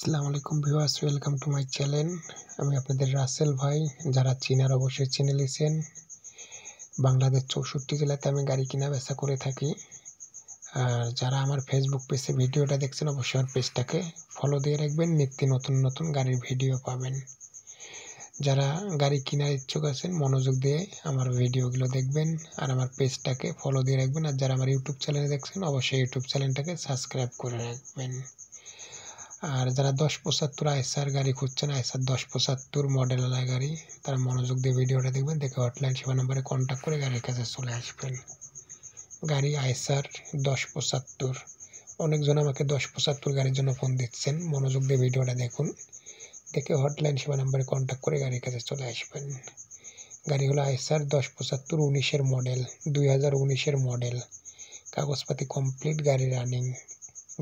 আসসালামু আলাইকুম viewers, welcome to my channel. আমি আপনাদের রাসেল ভাই। যারা চিনার অবশ্যই চিনে নিয়েছেন। বাংলাদেশ 64 জেলাতে আমি গাড়ি কেনা বেচা করে থাকি। আর যারা আমার ফেসবুক পেজে ভিডিওটা দেখছেন অবশ্যই আমার পেজটাকে ফলো দিয়ে রাখবেন, নিত্য নতুন গাড়ির ভিডিও পাবেন। যারা গাড়ি কেনার ইচ্ছুক আছেন মনোযোগ দিয়ে আমার ভিডিওগুলো দেখবেন আর আমার পেজটাকে ফলো দিয়ে রাখবেন। আর যারা আমার ইউটিউব চ্যানেলে দেখছেন অবশ্যই ইউটিউব চ্যানেলটাকে সাবস্ক্রাইব করে রাখবেন। আর যারা 1075 আইসার গাড়ি খুঁজছেন, আইসার 1075 মডেলওয়ালা গাড়ি, তারা মনোযোগ দিয়ে ভিডিওটা দেখবেন, দেখে হটলাইন সেবা নাম্বারে কন্ট্যাক্ট করে গাড়ির কাছে চলে আসবেন। গাড়ি আইসার 1075। অনেকজন আমাকে 1075 গাড়ির জন্য ফোন দিচ্ছেন, মনোযোগ দিয়ে ভিডিওটা দেখুন, দেখে হটলাইন সেবা নাম্বারে কন্ট্যাক্ট করে গাড়ির কাছে চলে আসবেন। গাড়ি হলো আইসার 1075 19-এর মডেল, 2019-এর মডেল। কাগজপাতি কমপ্লিট, গাড়ি রানিং।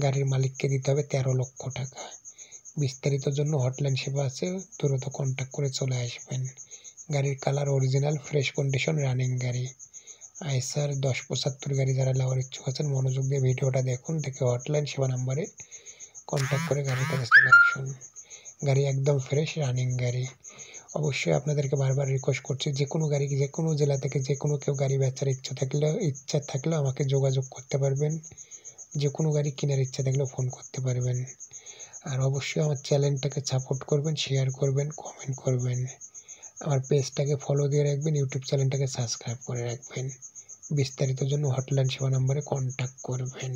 গাড়ির মালিককে দিতে হবে 13 লক্ষ টাকা। বিস্তারিতর জন্য হটলাইন সেবা আছে, দ্রুত কন্ট্যাক্ট করে চলে আসবেন। গাড়ির colour original, fresh condition, running গাড়ি। আইসার 1075 গাড়ি যারা নেওয়ার ইচ্ছুক আছেন মনোযোগ দিয়ে ভিডিওটা দেখুন, দেখে হটলাইন সেবা নাম্বারে কন্ট্যাক্ট করে গাড়ির কাছে চলে আসুন। গাড়ি একদম ফ্রেশ, রানিং গাড়ি। অবশ্যই আপনাদেরকে বারবার রিকোয়েস্ট করছি, যে কোনো গাড়ি, যে কোনো জেলা থেকে যে কোনো কেউ গাড়ি বেচার ইচ্ছা থাকলে আমাকে যোগাযোগ করতে পারবেন। যে কোনো গাড়ি কেনার ইচ্ছা থাকলে ফোন করতে পারবেন। আর অবশ্যই আমার চ্যানেলটাকে সাপোর্ট করবেন, শেয়ার করবেন, কমেন্ট করবেন। আমার পেজটাকে ফলো দিয়ে রাখবেন, ইউটিউব চ্যানেলটাকে সাবস্ক্রাইব করে রাখবেন। বিস্তারিতর জন্য হটলাইন সেবা নাম্বারে কন্ট্যাক্ট করবেন।